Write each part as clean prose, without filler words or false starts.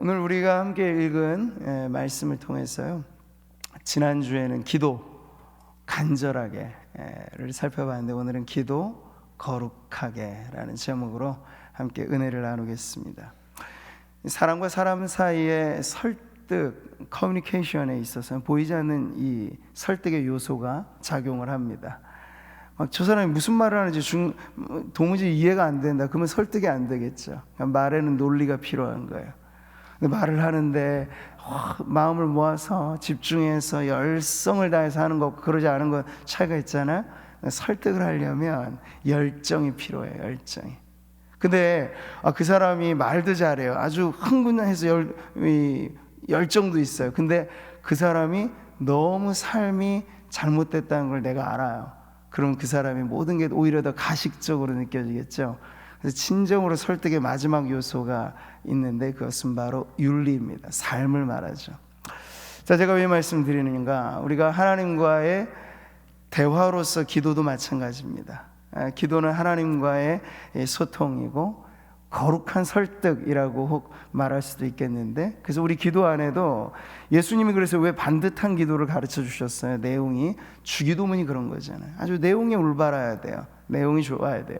오늘 우리가 함께 읽은 말씀을 통해서요, 지난주에는 기도 간절하게를 살펴봤는데 오늘은 기도 거룩하게 라는 제목으로 함께 은혜를 나누겠습니다. 사람과 사람 사이의 설득, 커뮤니케이션에 있어서는 보이지 않는 이 설득의 요소가 작용을 합니다. 저 사람이 무슨 말을 하는지 도무지 이해가 안 된다. 그러면 설득이 안 되겠죠. 말에는 논리가 필요한 거예요. 근데 말을 하는데 마음을 모아서 집중해서 열성을 다해서 하는 거 그러지 않은 거 차이가 있잖아요. 설득을 하려면 열정이 필요해요. 열정이. 근데 그 사람이 말도 잘해요. 아주 흥분해서 열정도 있어요. 근데 그 사람이 너무 삶이 잘못됐다는 걸 내가 알아요. 그럼 그 사람이 모든 게 오히려 더 가식적으로 느껴지겠죠. 그래서 진정으로 설득의 마지막 요소가 있는데 그것은 바로 윤리입니다. 삶을 말하죠. 자, 제가 왜 말씀드리는가? 우리가 하나님과의 대화로서 기도도 마찬가지입니다. 기도는 하나님과의 소통이고 거룩한 설득이라고 혹 말할 수도 있겠는데, 그래서 우리 기도 안에도 예수님이 그래서 왜 반듯한 기도를 가르쳐 주셨어요? 내용이 주기도문이 그런 거잖아요. 아주 내용이 올바라야 돼요. 내용이 좋아야 돼요.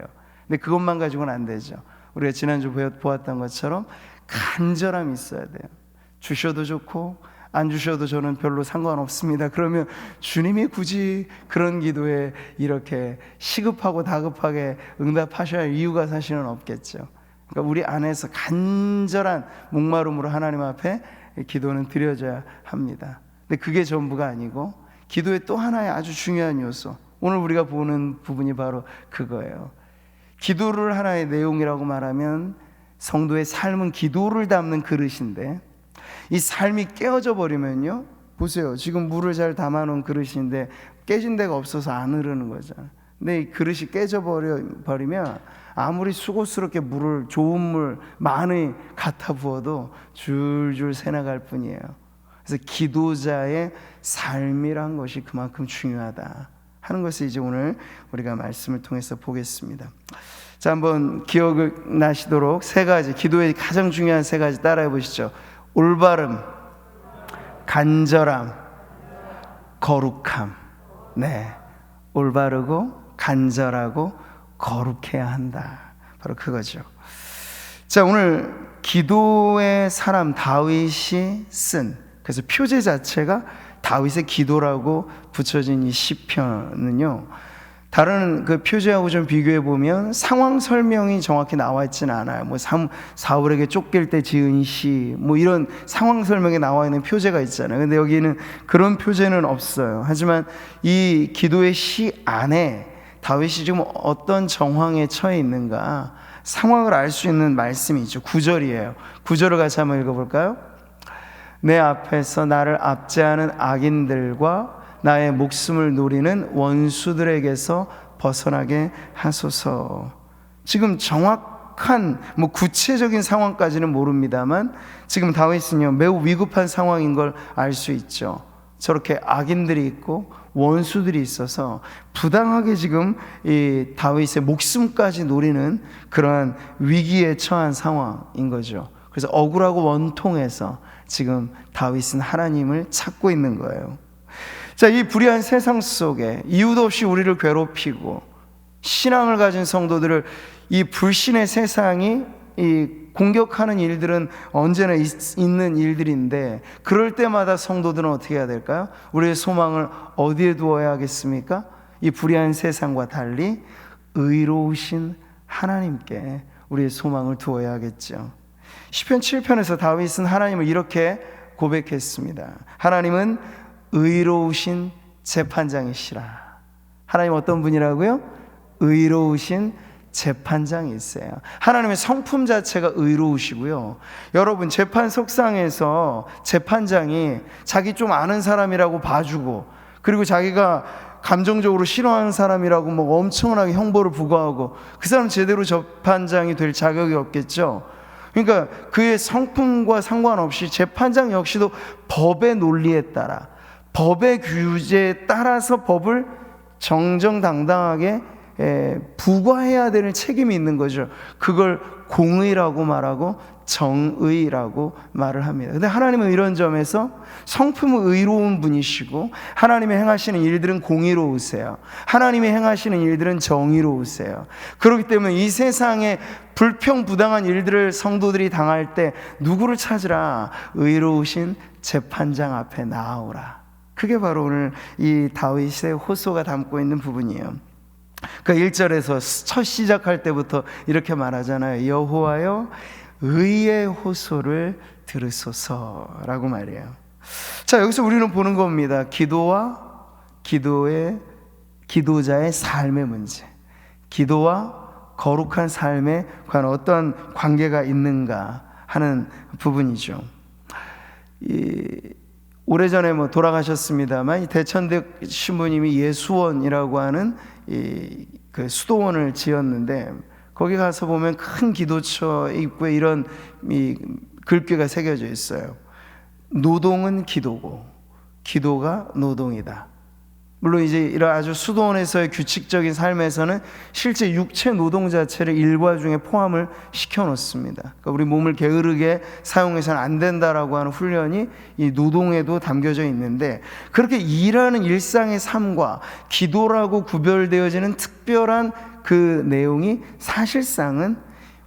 근데 그것만 가지고는 안 되죠. 우리가 지난주 보았던 것처럼 간절함이 있어야 돼요. 주셔도 좋고 안 주셔도 저는 별로 상관없습니다. 그러면 주님이 굳이 그런 기도에 이렇게 시급하고 다급하게 응답하셔야 할 이유가 사실은 없겠죠. 그러니까 우리 안에서 간절한 목마름으로 하나님 앞에 기도는 드려져야 합니다. 근데 그게 전부가 아니고 기도의 또 하나의 아주 중요한 요소, 오늘 우리가 보는 부분이 바로 그거예요. 기도를 하나의 내용이라고 말하면 성도의 삶은 기도를 담는 그릇인데, 이 삶이 깨어져 버리면요, 보세요. 지금 물을 잘 담아놓은 그릇인데 깨진 데가 없어서 안 흐르는 거잖아요. 근데 이 그릇이 깨져 버리면 아무리 수고스럽게 물을, 좋은 물 많이 갖다 부어도 줄줄 새나갈 뿐이에요. 그래서 기도자의 삶이란 것이 그만큼 중요하다 하는 것을 이제 오늘 우리가 말씀을 통해서 보겠습니다. 자, 한번 기억을 나시도록 세 가지, 기도의 가장 중요한 세 가지 따라해 보시죠. 올바름, 간절함, 거룩함. 네, 올바르고 간절하고 거룩해야 한다. 바로 그거죠. 자, 오늘 기도의 사람 다윗이 쓴, 그래서 표제 자체가 다윗의 기도라고 붙여진 이 시편은요, 다른 그 표제하고 좀 비교해 보면 상황 설명이 정확히 나와 있지는 않아요. 뭐 사울에게 쫓길 때 지은 시, 뭐 이런 상황 설명에 나와 있는 표제가 있잖아요. 근데 여기는 그런 표제는 없어요. 하지만 이 기도의 시 안에 다윗이 지금 어떤 정황에 처해 있는가 상황을 알 수 있는 말씀이 있죠. 9절이에요. 9절을 같이 한번 읽어볼까요? 내 앞에서 나를 압제하는 악인들과 나의 목숨을 노리는 원수들에게서 벗어나게 하소서. 지금 정확한 구체적인 상황까지는 모릅니다만 지금 다윗은요, 매우 위급한 상황인 걸 알 수 있죠. 저렇게 악인들이 있고 원수들이 있어서 부당하게 지금 이 다윗의 목숨까지 노리는 그러한 위기에 처한 상황인 거죠. 그래서 억울하고 원통해서 지금 다윗은 하나님을 찾고 있는 거예요. 자, 이 불의한 세상 속에 이유도 없이 우리를 괴롭히고 신앙을 가진 성도들을 이 불신의 세상이 이 공격하는 일들은 언제나 있는 일들인데, 그럴 때마다 성도들은 어떻게 해야 될까요? 우리의 소망을 어디에 두어야 하겠습니까? 이 불의한 세상과 달리 의로우신 하나님께 우리의 소망을 두어야 하겠죠. 시편 7편에서 다윗은 하나님을 이렇게 고백했습니다. 하나님은 의로우신 재판장이시라. 하나님 어떤 분이라고요? 의로우신 재판장이세요. 하나님의 성품 자체가 의로우시고요. 여러분, 재판 석상에서 재판장이 자기 좀 아는 사람이라고 봐주고, 그리고 자기가 감정적으로 싫어하는 사람이라고 엄청나게 형벌을 부과하고, 그 사람 제대로 재판장이 될 자격이 없겠죠. 그러니까 그의 성품과 상관없이 재판장 역시도 법의 논리에 따라, 법의 규제에 따라서 법을 정정당당하게 부과해야 되는 책임이 있는 거죠. 그걸 공의라고 말하고 정의라고 말을 합니다. 근데 하나님은 이런 점에서 성품은 의로운 분이시고 하나님이 행하시는 일들은 공의로우세요. 하나님이 행하시는 일들은 정의로우세요. 그렇기 때문에 이 세상에 불평부당한 일들을 성도들이 당할 때 누구를 찾으라? 의로우신 재판장 앞에 나아오라. 그게 바로 오늘 이 다윗의 호소가 담고 있는 부분이에요. 그 1절에서 첫 시작할 때부터 이렇게 말하잖아요. 여호와여 의의 호소를 들으소서라고 말해요. 자, 여기서 우리는 보는 겁니다. 기도와 기도자의 삶의 문제, 기도와 거룩한 삶에 관한 어떤 관계가 있는가 하는 부분이죠. 오래전에 돌아가셨습니다만 대천득 신부님이 예수원이라고 하는 그 수도원을 지었는데 거기 가서 보면 큰 기도처 입구에 이런 글귀가 새겨져 있어요. 노동은 기도고 기도가 노동이다. 물론 이제 이런 아주 수도원에서의 규칙적인 삶에서는 실제 육체 노동 자체를 일과 중에 포함을 시켜 놓습니다. 그러니까 우리 몸을 게으르게 사용해서는 안 된다라고 하는 훈련이 이 노동에도 담겨져 있는데, 그렇게 일하는 일상의 삶과 기도라고 구별되어지는 특별한 그 내용이 사실상은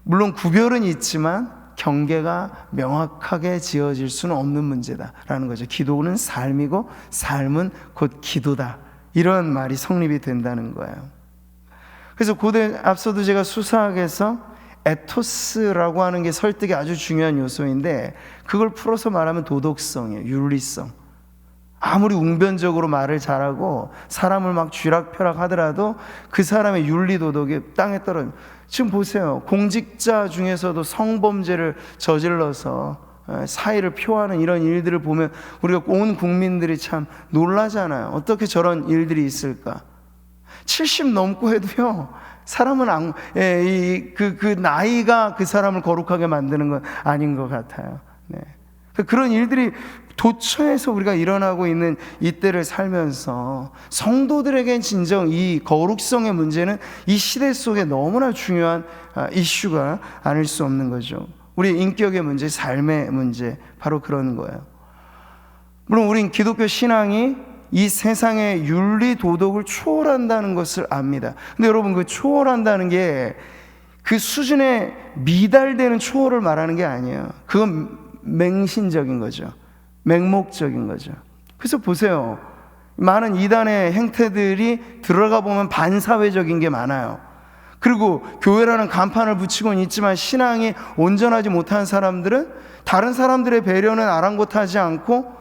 물론 구별은 있지만 경계가 명확하게 지어질 수는 없는 문제다라는 거죠. 기도는 삶이고 삶은 곧 기도다, 이런 말이 성립이 된다는 거예요. 그래서 고대 앞서도 제가 수사학에서 에토스라고 하는 게 설득의 아주 중요한 요소인데, 그걸 풀어서 말하면 도덕성이에요. 윤리성. 아무리 웅변적으로 말을 잘하고 사람을 막 쥐락펴락 하더라도 그 사람의 윤리 도덕이 땅에 떨어져. 지금 보세요. 공직자 중에서도 성범죄를 저질러서 사의를 표하는 이런 일들을 보면 우리가 온 국민들이 참 놀라잖아요. 어떻게 저런 일들이 있을까? 70 넘고 해도요, 사람은 그 나이가 그 사람을 거룩하게 만드는 건 아닌 것 같아요. 네. 그런 일들이 도처에서 우리가 일어나고 있는 이때를 살면서 성도들에겐 진정 이 거룩성의 문제는 이 시대 속에 너무나 중요한 이슈가 아닐 수 없는 거죠. 우리 인격의 문제, 삶의 문제, 바로 그런 거예요. 물론 우린 기독교 신앙이 이 세상의 윤리 도덕을 초월한다는 것을 압니다. 근데 여러분, 그 초월한다는 게 그 수준에 미달되는 초월을 말하는 게 아니에요. 그건 맹신적인 거죠. 맹목적인 거죠. 그래서 보세요. 많은 이단의 행태들이 들어가 보면 반사회적인 게 많아요. 그리고 교회라는 간판을 붙이고는 있지만 신앙이 온전하지 못한 사람들은 다른 사람들의 배려는 아랑곳하지 않고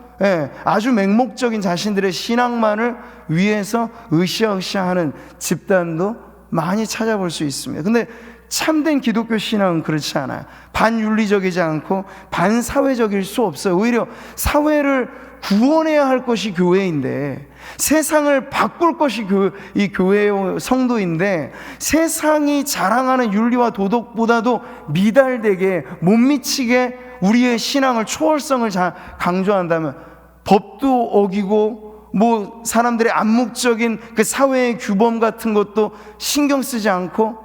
아주 맹목적인 자신들의 신앙만을 위해서 으쌰으쌰하는 집단도 많이 찾아볼 수 있습니다. 근데 참된 기독교 신앙은 그렇지 않아요. 반윤리적이지 않고 반사회적일 수 없어요. 오히려 사회를 구원해야 할 것이 교회인데, 세상을 바꿀 것이 이 교회의 성도인데, 세상이 자랑하는 윤리와 도덕보다도 미달되게 못 미치게 우리의 신앙을, 초월성을 강조한다면 법도 어기고 사람들의 암묵적인 그 사회의 규범 같은 것도 신경 쓰지 않고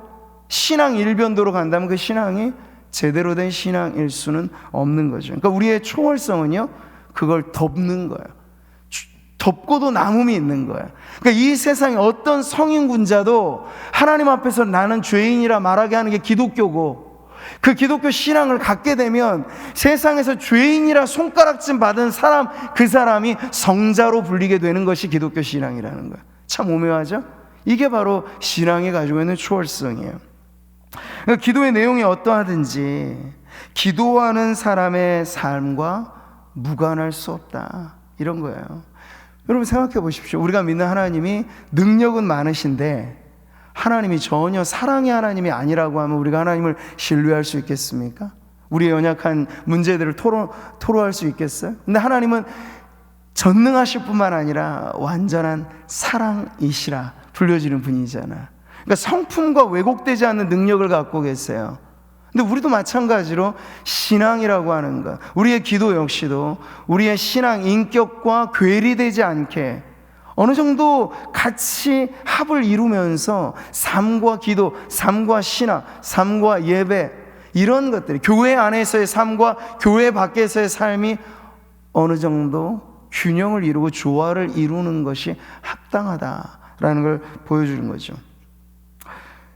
신앙 일변도로 간다면 그 신앙이 제대로 된 신앙일 수는 없는 거죠. 그러니까 우리의 초월성은요, 그걸 덮는 거예요. 덮고도 남음이 있는 거예요. 그러니까 이 세상에 어떤 성인군자도 하나님 앞에서 나는 죄인이라 말하게 하는 게 기독교고, 그 기독교 신앙을 갖게 되면 세상에서 죄인이라 손가락질 받은 사람, 그 사람이 성자로 불리게 되는 것이 기독교 신앙이라는 거예요. 참 오묘하죠? 이게 바로 신앙이 가지고 있는 초월성이에요. 그러니까 기도의 내용이 어떠하든지 기도하는 사람의 삶과 무관할 수 없다, 이런 거예요. 여러분 생각해 보십시오. 우리가 믿는 하나님이 능력은 많으신데 하나님이 전혀 사랑의 하나님이 아니라고 하면 우리가 하나님을 신뢰할 수 있겠습니까? 우리의 연약한 문제들을 토로할 수 있겠어요? 근데 하나님은 전능하실 뿐만 아니라 완전한 사랑이시라 불려지는 분이잖아. 그러니까 성품과 왜곡되지 않는 능력을 갖고 계세요. 근데 우리도 마찬가지로 신앙이라고 하는 것, 우리의 기도 역시도 우리의 신앙 인격과 괴리되지 않게 어느 정도 같이 합을 이루면서 삶과 기도, 삶과 신앙, 삶과 예배, 이런 것들이 교회 안에서의 삶과 교회 밖에서의 삶이 어느 정도 균형을 이루고 조화를 이루는 것이 합당하다라는 걸 보여주는 거죠.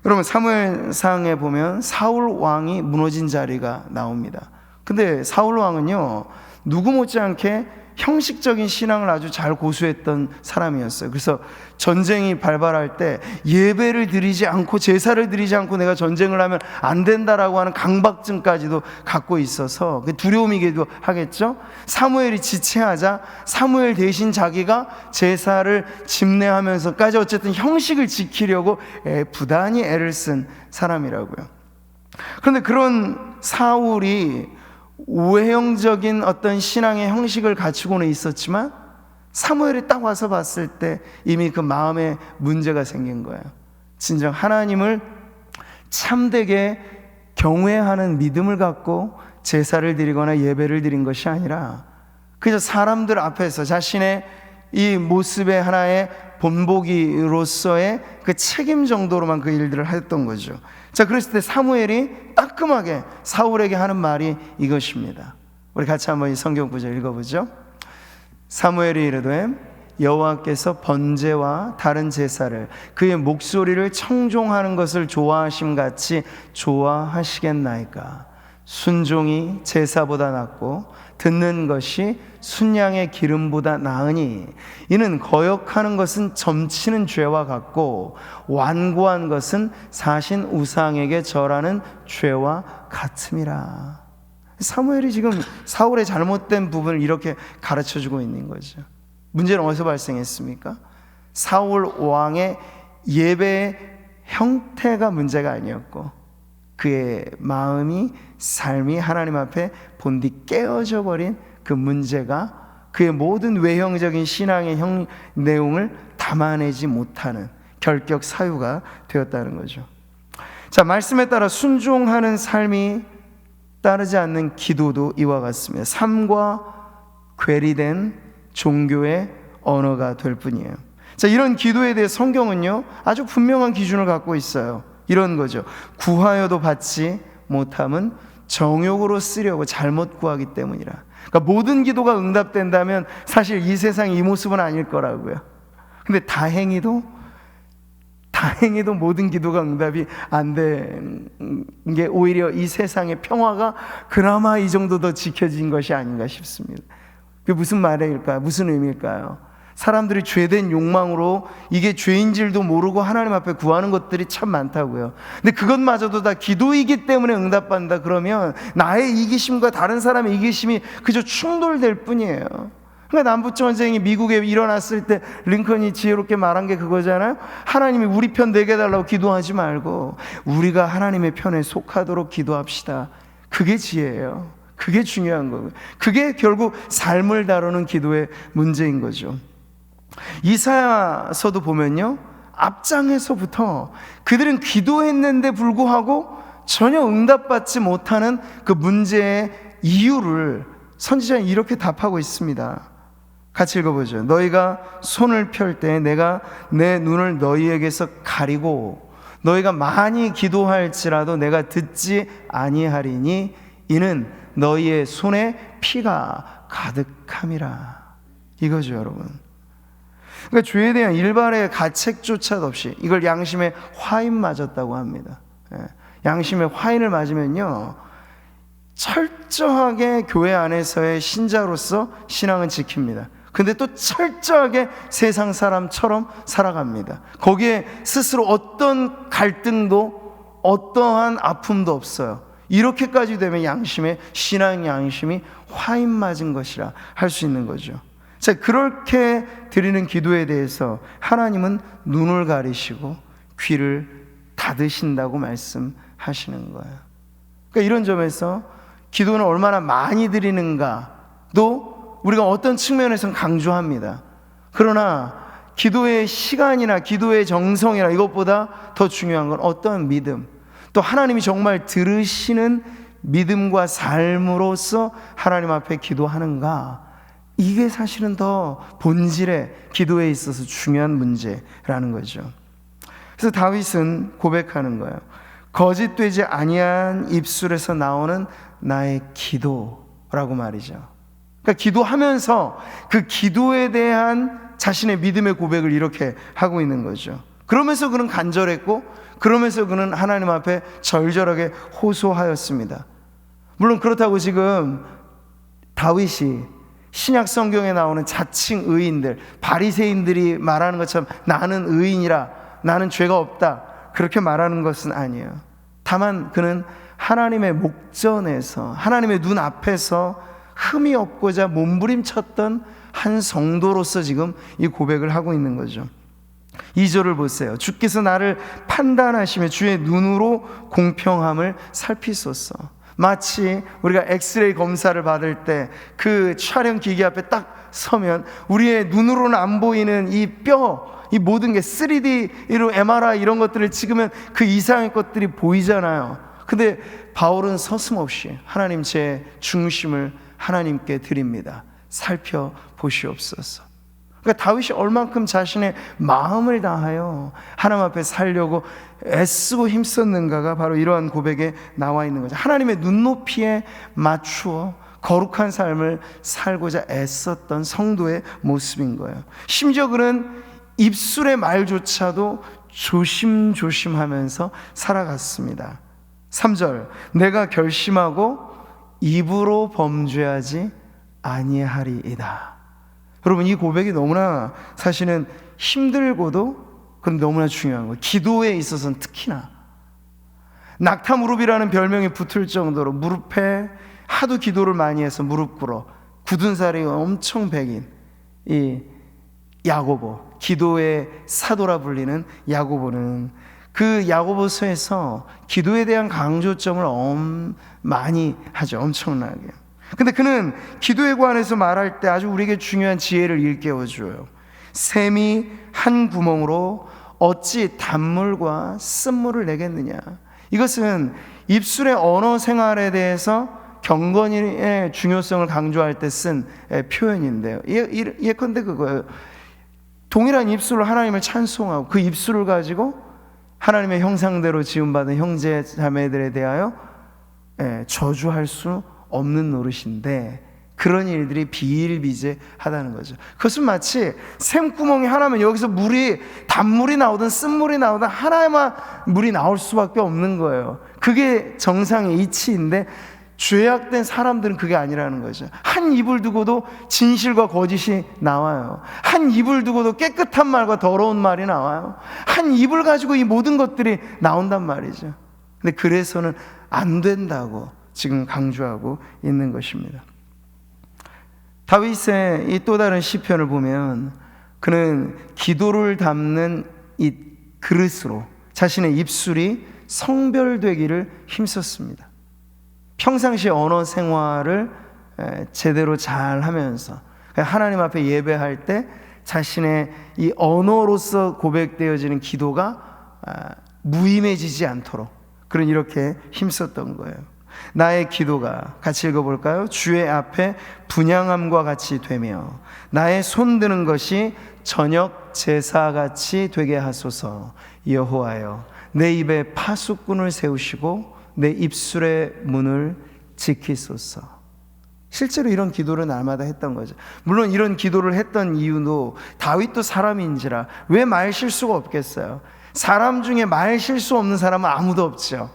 여러분, 사무엘상에 보면 사울 왕이 무너진 자리가 나옵니다. 근데 사울 왕은요, 누구 못지않게 형식적인 신앙을 아주 잘 고수했던 사람이었어요. 그래서 전쟁이 발발할 때 예배를 드리지 않고 제사를 드리지 않고 내가 전쟁을 하면 안 된다라고 하는 강박증까지도 갖고 있어서 두려움이기도 하겠죠. 사무엘이 지체하자 사무엘 대신 자기가 제사를 집례하면서까지 어쨌든 형식을 지키려고 부단히 애를 쓴 사람이라고요. 그런데 그런 사울이 외형적인 어떤 신앙의 형식을 갖추고는 있었지만 사무엘이 딱 와서 봤을 때 이미 그 마음에 문제가 생긴 거예요. 진정 하나님을 참되게 경외하는 믿음을 갖고 제사를 드리거나 예배를 드린 것이 아니라 그저 사람들 앞에서 자신의 이 모습의 하나의 본보기로서의 그 책임 정도로만 그 일들을 했던 거죠. 자, 그랬을 때 사무엘이 따끔하게 사울에게 하는 말이 이것입니다. 우리 같이 한번 이 성경 구절 읽어보죠. 사무엘이 이르되 여호와께서 번제와 다른 제사를 그의 목소리를 청종하는 것을 좋아하심 같이 좋아하시겠나이까. 순종이 제사보다 낫고 듣는 것이 순양의 기름보다 나으니 이는 거역하는 것은 점치는 죄와 같고 완고한 것은 사신 우상에게 절하는 죄와 같음이라. 사무엘이 지금 사울의 잘못된 부분을 이렇게 가르쳐주고 있는 거죠. 문제는 어디서 발생했습니까? 사울 왕의 예배의 형태가 문제가 아니었고 그의 마음이, 삶이 하나님 앞에 본디 깨어져 버린 그 문제가 그의 모든 외형적인 신앙의 내용을 담아내지 못하는 결격 사유가 되었다는 거죠. 자, 말씀에 따라 순종하는 삶이 따르지 않는 기도도 이와 같습니다. 삶과 괴리된 종교의 언어가 될 뿐이에요. 자, 이런 기도에 대해 성경은요 아주 분명한 기준을 갖고 있어요. 이런 거죠. 구하여도 받지 못함은 정욕으로 쓰려고 잘못 구하기 때문이라. 그러니까 모든 기도가 응답된다면 사실 이 세상 이 모습은 아닐 거라고요. 근데 다행히도 모든 기도가 응답이 안 된 게 오히려 이 세상의 평화가 그나마 이 정도 더 지켜진 것이 아닌가 싶습니다. 그게 무슨 말일까요? 무슨 의미일까요? 사람들이 죄된 욕망으로 이게 죄인줄도 모르고 하나님 앞에 구하는 것들이 참 많다고요. 근데 그것마저도 다 기도이기 때문에 응답받는다 그러면 나의 이기심과 다른 사람의 이기심이 그저 충돌될 뿐이에요. 그러니까 남북전쟁이 미국에 일어났을 때 링컨이 지혜롭게 말한 게 그거잖아요. 하나님이 우리 편 되게 해달라고 기도하지 말고 우리가 하나님의 편에 속하도록 기도합시다. 그게 지혜예요. 그게 중요한 거고요. 그게 결국 삶을 다루는 기도의 문제인 거죠. 이사야서도 보면요 앞장에서부터 그들은 기도했는데 불구하고 전혀 응답받지 못하는 그 문제의 이유를 선지자는 이렇게 답하고 있습니다. 같이 읽어보죠. 너희가 손을 펼 때 내가 내 눈을 너희에게서 가리고 너희가 많이 기도할지라도 내가 듣지 아니하리니 이는 너희의 손에 피가 가득함이라. 이거죠, 여러분. 그러니까 죄에 대한 일발의 가책조차 없이 이걸 양심의 화인 맞았다고 합니다. 양심의 화인을 맞으면요 철저하게 교회 안에서의 신자로서 신앙은 지킵니다. 근데 또 철저하게 세상 사람처럼 살아갑니다. 거기에 스스로 어떤 갈등도 어떠한 아픔도 없어요. 이렇게까지 되면 양심의 신앙 양심이 화인 맞은 것이라 할 수 있는 거죠. 자, 그렇게 드리는 기도에 대해서 하나님은 눈을 가리시고 귀를 닫으신다고 말씀하시는 거예요. 그러니까 이런 점에서 기도는 얼마나 많이 드리는가도 우리가 어떤 측면에서는 강조합니다. 그러나 기도의 시간이나 기도의 정성이나 이것보다 더 중요한 건 어떤 믿음, 또 하나님이 정말 들으시는 믿음과 삶으로서 하나님 앞에 기도하는가, 이게 사실은 더 본질의 기도에 있어서 중요한 문제라는 거죠. 그래서 다윗은 고백하는 거예요. 거짓되지 아니한 입술에서 나오는 나의 기도라고 말이죠. 그러니까 기도하면서 그 기도에 대한 자신의 믿음의 고백을 이렇게 하고 있는 거죠. 그러면서 그는 간절했고, 그러면서 그는 하나님 앞에 절절하게 호소하였습니다. 물론 그렇다고 지금 다윗이 신약 성경에 나오는 자칭 의인들, 바리새인들이 말하는 것처럼 나는 의인이라, 나는 죄가 없다, 그렇게 말하는 것은 아니에요. 다만 그는 하나님의 목전에서, 하나님의 눈 앞에서 흠이 없고자 몸부림쳤던 한 성도로서 지금 이 고백을 하고 있는 거죠. 2절을 보세요. 주께서 나를 판단하시며 주의 눈으로 공평함을 살피소서. 마치 우리가 엑스레이 검사를 받을 때 그 촬영 기기 앞에 딱 서면 우리의 눈으로는 안 보이는 이 뼈, 이 모든 게 3D로 MRI 이런 것들을 찍으면 그 이상의 것들이 보이잖아요. 근데 바울은 서슴없이 하나님, 제 중심을 하나님께 드립니다. 살펴보시옵소서. 그러니까 다윗이 얼만큼 자신의 마음을 다하여 하나님 앞에 살려고 애쓰고 힘썼는가가 바로 이러한 고백에 나와 있는 거죠. 하나님의 눈높이에 맞추어 거룩한 삶을 살고자 애썼던 성도의 모습인 거예요. 심지어 그는 입술의 말조차도 조심조심하면서 살아갔습니다. 3절, 내가 결심하고 입으로 범죄하지 아니하리이다. 여러분, 이 고백이 너무나 사실은 힘들고도 그건 너무나 중요한 거예요. 기도에 있어서는 특히나. 낙타 무릎이라는 별명이 붙을 정도로 무릎에 하도 기도를 많이 해서 무릎 꿇어 굳은 살이 엄청 백인 이 야고보, 기도의 사도라 불리는 야고보는 그 야고보서에서 기도에 대한 강조점을 많이 하죠. 엄청나게. 근데 그는 기도에 관해서 말할 때 아주 우리에게 중요한 지혜를 일깨워줘요. 샘이 한 구멍으로 어찌 단물과 쓴물을 내겠느냐. 이것은 입술의 언어 생활에 대해서 경건의 중요성을 강조할 때 쓴 표현인데요. 예컨대 그거예요. 동일한 입술로 하나님을 찬송하고 그 입술을 가지고 하나님의 형상대로 지음받은 형제 자매들에 대하여 저주할 수 없는 노릇인데, 그런 일들이 비일비재하다는 거죠. 그것은 마치 샘구멍이 하나면 여기서 물이, 단물이 나오든 쓴물이 나오든 하나만 물이 나올 수밖에 없는 거예요. 그게 정상의 이치인데 죄악된 사람들은 그게 아니라는 거죠. 한 입을 두고도 진실과 거짓이 나와요. 한 입을 두고도 깨끗한 말과 더러운 말이 나와요. 한 입을 가지고 이 모든 것들이 나온단 말이죠. 근데 그래서는 안 된다고 지금 강조하고 있는 것입니다. 다윗의 이 또 다른 시편을 보면 그는 기도를 담는 이 그릇으로 자신의 입술이 성별되기를 힘썼습니다. 평상시 언어 생활을 제대로 잘 하면서 하나님 앞에 예배할 때 자신의 이 언어로서 고백되어지는 기도가 무임해지지 않도록 그는 이렇게 힘썼던 거예요. 나의 기도가, 같이 읽어볼까요? 주의 앞에 분향함과 같이 되며 나의 손드는 것이 저녁 제사같이 되게 하소서. 여호와여, 내 입에 파수꾼을 세우시고 내 입술의 문을 지키소서. 실제로 이런 기도를 날마다 했던 거죠. 물론 이런 기도를 했던 이유도 다윗도 사람인지라 왜 말 실수가 없겠어요? 사람 중에 말 실수 없는 사람은 아무도 없죠.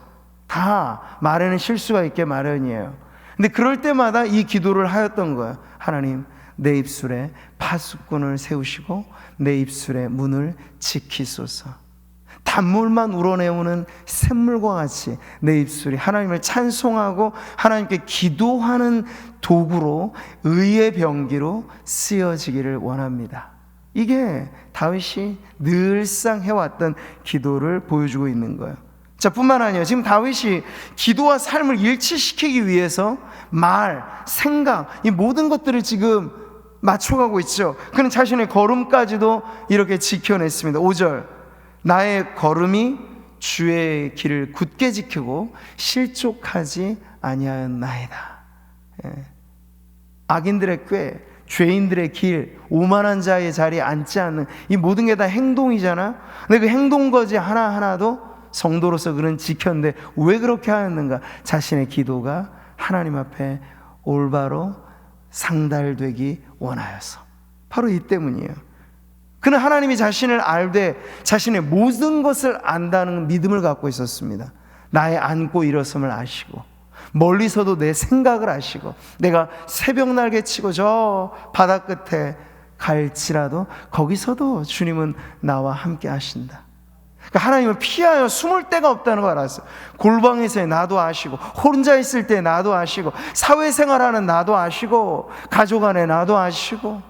다 말에는 실수가 있게 마련이에요. 근데 그럴 때마다 이 기도를 하였던 거예요. 하나님, 내 입술에 파수꾼을 세우시고 내 입술의 문을 지키소서. 단물만 우러내오는 샘물과 같이 내 입술이 하나님을 찬송하고 하나님께 기도하는 도구로, 의의 병기로 쓰여지기를 원합니다. 이게 다윗이 늘상 해왔던 기도를 보여주고 있는 거예요. 자, 뿐만 아니라 지금 다윗이 기도와 삶을 일치시키기 위해서 말, 생각, 이 모든 것들을 지금 맞춰가고 있죠. 그는 자신의 걸음까지도 이렇게 지켜냈습니다. 5절, 나의 걸음이 주의 길을 굳게 지키고 실족하지 아니하였나이다. 악인들의 꾀, 죄인들의 길, 오만한 자의 자리에 앉지 않는, 이 모든 게 다 행동이잖아. 근데 그 행동거지 하나하나도 성도로서 그는 지켰는데 왜 그렇게 하였는가? 자신의 기도가 하나님 앞에 올바로 상달되기 원하여서. 바로 이 때문이에요. 그는 하나님이 자신을 알되 자신의 모든 것을 안다는 믿음을 갖고 있었습니다. 나의 앉고 일어섬을 아시고, 멀리서도 내 생각을 아시고, 내가 새벽 날개 치고 저 바다 끝에 갈지라도 거기서도 주님은 나와 함께 하신다. 그러니까 하나님을 피하여 숨을 데가 없다는 걸 알았어요. 골방에서의 나도 아시고, 혼자 있을 때 나도 아시고, 사회생활하는 나도 아시고, 가족 안에 나도 아시고,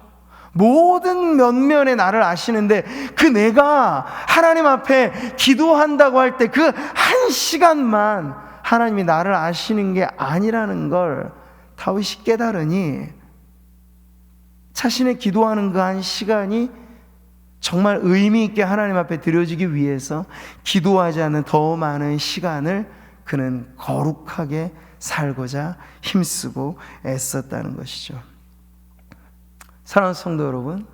모든 면면의 나를 아시는데, 그 내가 하나님 앞에 기도한다고 할 때 그 한 시간만 하나님이 나를 아시는 게 아니라는 걸 다윗이 깨달으니, 자신의 기도하는 그 한 시간이 정말 의미 있게 하나님 앞에 드려지기 위해서 기도하지 않는 더 많은 시간을 그는 거룩하게 살고자 힘쓰고 애썼다는 것이죠. 사랑하는 성도 여러분,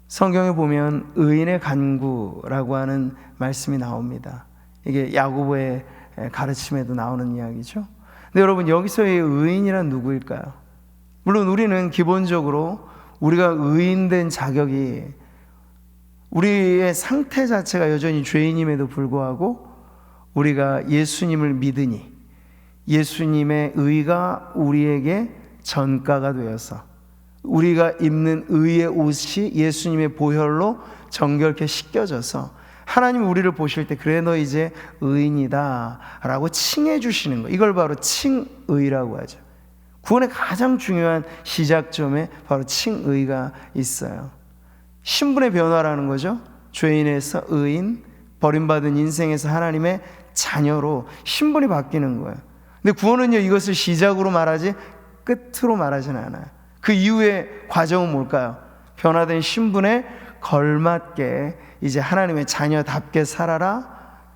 성경에 보면 의인의 간구라고 하는 말씀이 나옵니다. 이게 야고보의 가르침에도 나오는 이야기죠. 근데 여러분, 여기서의 의인이란 누구일까요? 물론 우리는 기본적으로 우리가 의인된 자격이, 우리의 상태 자체가 여전히 죄인임에도 불구하고 우리가 예수님을 믿으니 예수님의 의가 우리에게 전가가 되어서 우리가 입는 의의 옷이 예수님의 보혈로 정결케 씻겨져서 하나님이 우리를 보실 때 그래 너 이제 의인이다 라고 칭해 주시는 거, 이걸 바로 칭의라고 하죠. 구원의 가장 중요한 시작점에 바로 칭의가 있어요. 신분의 변화라는 거죠. 죄인에서 의인, 버림받은 인생에서 하나님의 자녀로 신분이 바뀌는 거예요. 근데 구원은요, 이것을 시작으로 말하지 끝으로 말하지는 않아요. 그 이후의 과정은 뭘까요? 변화된 신분에 걸맞게 이제 하나님의 자녀답게 살아라,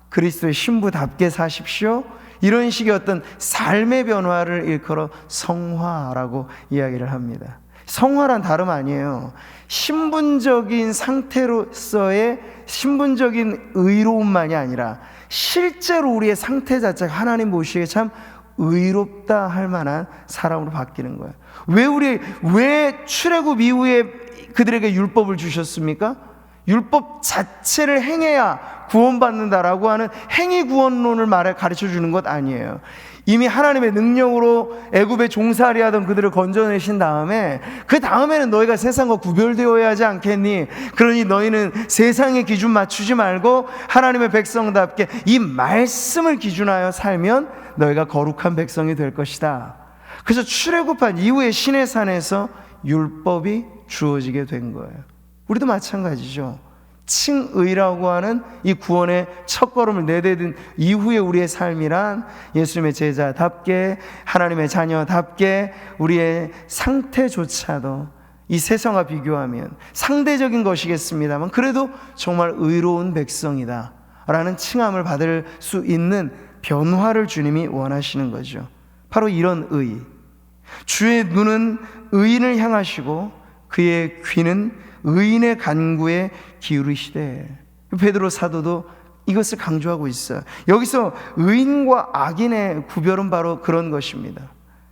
그리스도의 신부답게 사십시오, 이런 식의 어떤 삶의 변화를 일컬어 성화라고 이야기를 합니다. 성화란 다름 아니에요. 신분적인 상태로서의 신분적인 의로움만이 아니라 실제로 우리의 상태 자체가 하나님 보시기에 참 의롭다 할 만한 사람으로 바뀌는 거예요. 왜 출애굽 이후에 그들에게 율법을 주셨습니까? 율법 자체를 행해야 구원받는다라고 하는 행위 구원론을 가르쳐 주는 것 아니에요. 이미 하나님의 능력으로 애굽에 종살이 하던 그들을 건져내신 다음에 그 다음에는 너희가 세상과 구별되어야 하지 않겠니? 그러니 너희는 세상의 기준 맞추지 말고 하나님의 백성답게 이 말씀을 기준하여 살면 너희가 거룩한 백성이 될 것이다. 그래서 출애굽한 이후에 시내산에서 율법이 주어지게 된 거예요. 우리도 마찬가지죠. 칭의라고 하는 이 구원의 첫걸음을 내딛은 이후에 우리의 삶이란 예수님의 제자답게, 하나님의 자녀답게 우리의 상태조차도 이 세상과 비교하면 상대적인 것이겠습니다만 그래도 정말 의로운 백성이다 라는 칭함을 받을 수 있는 변화를 주님이 원하시는 거죠. 바로 이런 의, 주의 눈은 의인을 향하시고 그의 귀는 의인의 간구에 기울이시되, 베드로 사도도 이것을 강조하고 있어요. 여기서 의인과 악인의 구별은 바로 그런 것입니다.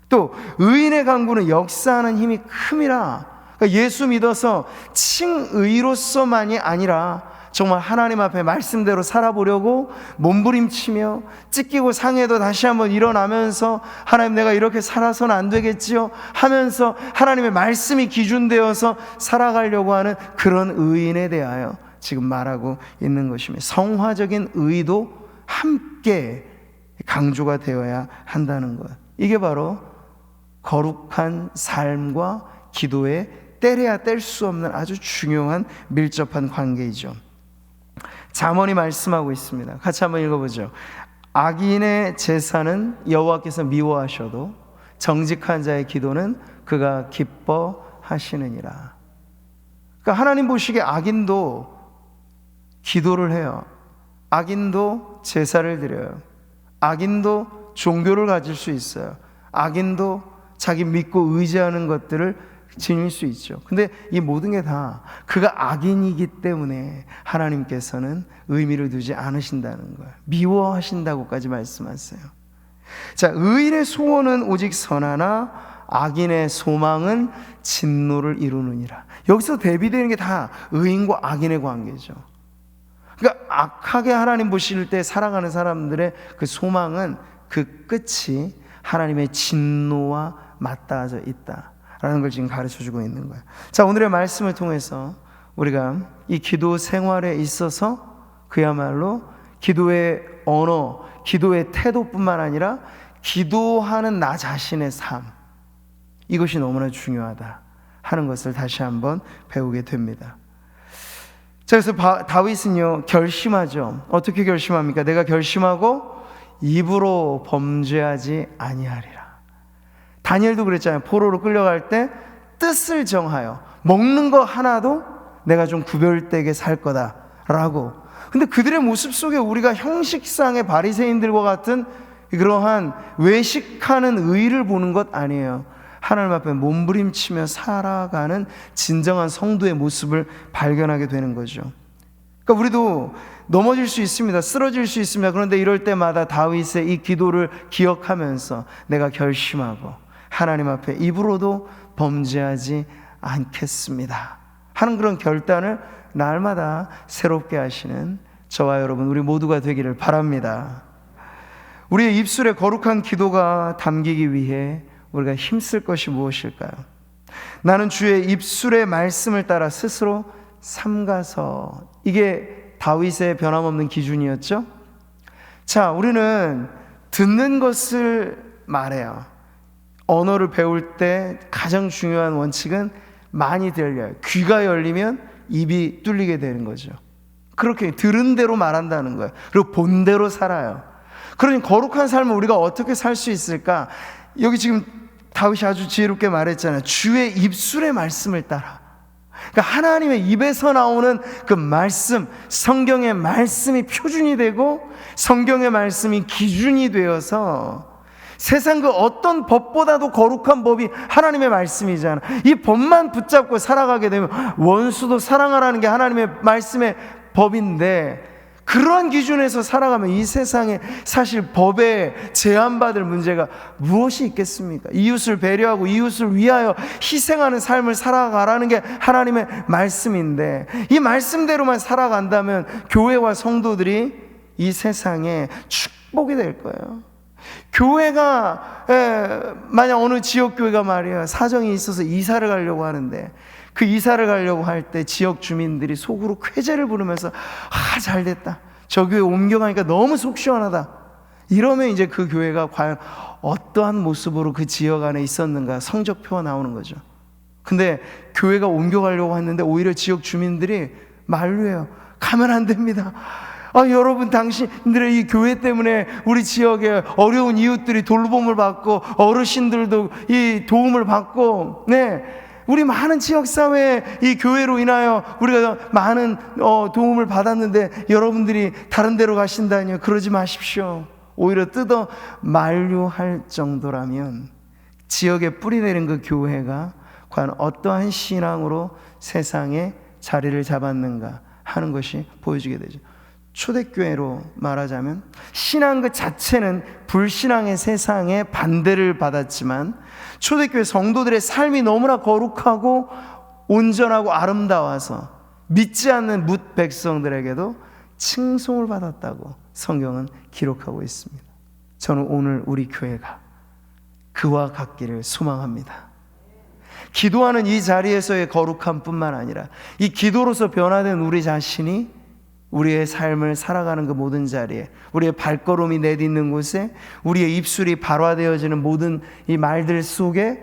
또 의인의 간구는 역사하는 힘이 큼이라. 그러니까 예수 믿어서 칭의로서만이 아니라 정말 하나님 앞에 말씀대로 살아보려고 몸부림치며 찢기고 상해도 다시 한번 일어나면서 하나님 내가 이렇게 살아서는 안 되겠지요 하면서 하나님의 말씀이 기준되어서 살아가려고 하는 그런 의인에 대하여 지금 말하고 있는 것입니다. 성화적인 의도 함께 강조가 되어야 한다는 것, 이게 바로 거룩한 삶과 기도의 떼려야 뗄 수 없는 아주 중요한 밀접한 관계이죠. 잠언이 말씀하고 있습니다. 같이 한번 읽어보죠. 악인의 제사는 여호와께서 미워하셔도 정직한 자의 기도는 그가 기뻐하시느니라. 그러니까 하나님 보시기에 악인도 기도를 해요. 악인도 제사를 드려요. 악인도 종교를 가질 수 있어요. 악인도 자기 믿고 의지하는 것들을 지닐 수 있죠. 근데 이 모든 게 다 그가 악인이기 때문에 하나님께서는 의미를 두지 않으신다는 거예요. 미워하신다고까지 말씀하세요. 자, 의인의 소원은 오직 선하나 악인의 소망은 진노를 이루느니라. 여기서 대비되는 게 다 의인과 악인의 관계죠. 그러니까 악하게 하나님 보실 때 살아가는 사람들의 그 소망은 그 끝이 하나님의 진노와 맞닿아져 있다라는 걸 지금 가르쳐주고 있는 거예요. 자, 오늘의 말씀을 통해서 우리가 이 기도 생활에 있어서 그야말로 기도의 언어, 기도의 태도뿐만 아니라 기도하는 나 자신의 삶, 이것이 너무나 중요하다 하는 것을 다시 한번 배우게 됩니다. 자, 그래서 다윗은요 결심하죠. 어떻게 결심합니까? 내가 결심하고 입으로 범죄하지 아니하리라. 다니엘도 그랬잖아요. 포로로 끌려갈 때 뜻을 정하여 먹는 거 하나도 내가 좀 구별되게 살 거다라고. 근데 그들의 모습 속에 우리가 형식상의 바리새인들과 같은 그러한 외식하는 의의를 보는 것 아니에요. 하나님 앞에 몸부림치며 살아가는 진정한 성도의 모습을 발견하게 되는 거죠. 그러니까 우리도 넘어질 수 있습니다. 쓰러질 수 있습니다. 그런데 이럴 때마다 다윗의 이 기도를 기억하면서 내가 결심하고 하나님 앞에 입으로도 범죄하지 않겠습니다 하는 그런 결단을 날마다 새롭게 하시는 저와 여러분, 우리 모두가 되기를 바랍니다. 우리의 입술에 거룩한 기도가 담기기 위해 우리가 힘쓸 것이 무엇일까요? 나는 주의 입술의 말씀을 따라 스스로 삼가서. 이게 다윗의 변함없는 기준이었죠. 자, 우리는 듣는 것을 말해요. 언어를 배울 때 가장 중요한 원칙은 많이 들려요. 귀가 열리면 입이 뚫리게 되는 거죠. 그렇게 들은 대로 말한다는 거예요. 그리고 본 대로 살아요. 그러니 거룩한 삶을 우리가 어떻게 살 수 있을까? 여기 지금 다윗이 아주 지혜롭게 말했잖아요. 주의 입술의 말씀을 따라. 그러니까 하나님의 입에서 나오는 그 말씀, 성경의 말씀이 표준이 되고 성경의 말씀이 기준이 되어서 세상 그 어떤 법보다도 거룩한 법이 하나님의 말씀이잖아. 이 법만 붙잡고 살아가게 되면 원수도 사랑하라는 게 하나님의 말씀의 법인데, 그러한 기준에서 살아가면 이 세상에 사실 법에 제한받을 문제가 무엇이 있겠습니까? 이웃을 배려하고 이웃을 위하여 희생하는 삶을 살아가라는 게 하나님의 말씀인데, 이 말씀대로만 살아간다면 교회와 성도들이 이 세상에 축복이 될 거예요. 교회가 만약 어느 지역교회가 말이야 사정이 있어서 이사를 가려고 하는데, 그 이사를 가려고 할 때 지역 주민들이 속으로 쾌재를 부르면서 잘됐다, 저 교회 옮겨가니까 너무 속 시원하다, 이러면 이제 그 교회가 과연 어떠한 모습으로 그 지역 안에 있었는가 성적표가 나오는 거죠. 근데 교회가 옮겨가려고 했는데 오히려 지역 주민들이 만류해요. 가면 안 됩니다. 여러분, 당신들의 이 교회 때문에 우리 지역에 어려운 이웃들이 돌봄을 받고 어르신들도 이 도움을 받고, 우리 많은 지역사회에 이 교회로 인하여 우리가 많은 도움을 받았는데 여러분들이 다른 데로 가신다니요. 그러지 마십시오. 오히려 뜯어 만류할 정도라면 지역에 뿌리내린 그 교회가 과연 어떠한 신앙으로 세상에 자리를 잡았는가 하는 것이 보여지게 되죠. 초대교회로 말하자면 신앙 그 자체는 불신앙의 세상에 반대를 받았지만 초대교회 성도들의 삶이 너무나 거룩하고 온전하고 아름다워서 믿지 않는 뭇 백성들에게도 칭송을 받았다고 성경은 기록하고 있습니다. 저는 오늘 우리 교회가 그와 같기를 소망합니다. 기도하는 이 자리에서의 거룩함뿐만 아니라 이 기도로서 변화된 우리 자신이 우리의 삶을 살아가는 그 모든 자리에, 우리의 발걸음이 내딛는 곳에, 우리의 입술이 발화되어지는 모든 이 말들 속에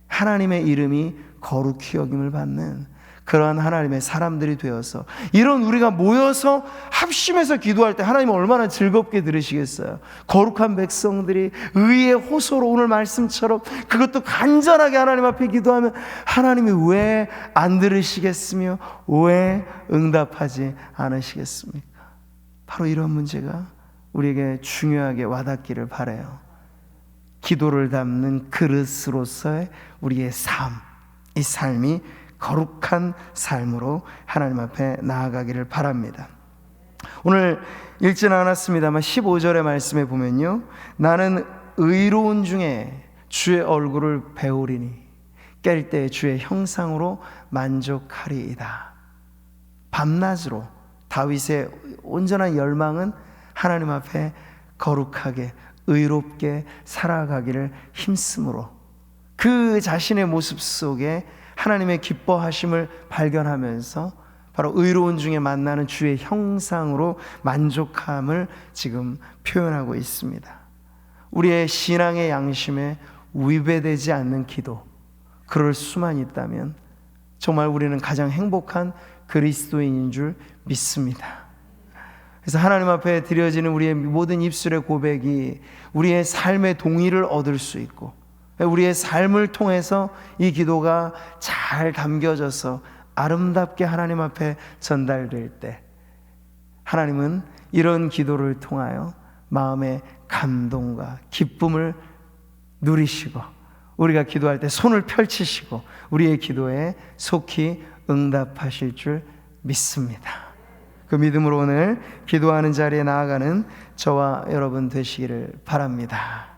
하나님의 이름이 거룩히 여김을 받는 그러한 하나님의 사람들이 되어서, 이런 우리가 모여서 합심해서 기도할 때 하나님은 얼마나 즐겁게 들으시겠어요. 거룩한 백성들이 의의 호소로 오늘 말씀처럼 그것도 간절하게 하나님 앞에 기도하면 하나님이 왜 안 들으시겠으며 왜 응답하지 않으시겠습니까? 바로 이런 문제가 우리에게 중요하게 와닿기를 바라요. 기도를 담는 그릇으로서의 우리의 삶, 이 삶이 거룩한 삶으로 하나님 앞에 나아가기를 바랍니다. 오늘 읽지는 않았습니다만 15절의 말씀에 보면요, 나는 의로운 중에 주의 얼굴을 배우리니 깰 때 주의 형상으로 만족하리이다. 밤낮으로 다윗의 온전한 열망은 하나님 앞에 거룩하게 의롭게 살아가기를 힘쓰므로 그 자신의 모습 속에 하나님의 기뻐하심을 발견하면서 바로 의로운 중에 만나는 주의 형상으로 만족함을 지금 표현하고 있습니다. 우리의 신앙의 양심에 위배되지 않는 기도, 그럴 수만 있다면 정말 우리는 가장 행복한 그리스도인인 줄 믿습니다. 그래서 하나님 앞에 드려지는 우리의 모든 입술의 고백이 우리의 삶의 동의를 얻을 수 있고, 우리의 삶을 통해서 이 기도가 잘 담겨져서 아름답게 하나님 앞에 전달될 때 하나님은 이런 기도를 통하여 마음의 감동과 기쁨을 누리시고 우리가 기도할 때 손을 펼치시고 우리의 기도에 속히 응답하실 줄 믿습니다. 그 믿음으로 오늘 기도하는 자리에 나아가는 저와 여러분 되시기를 바랍니다.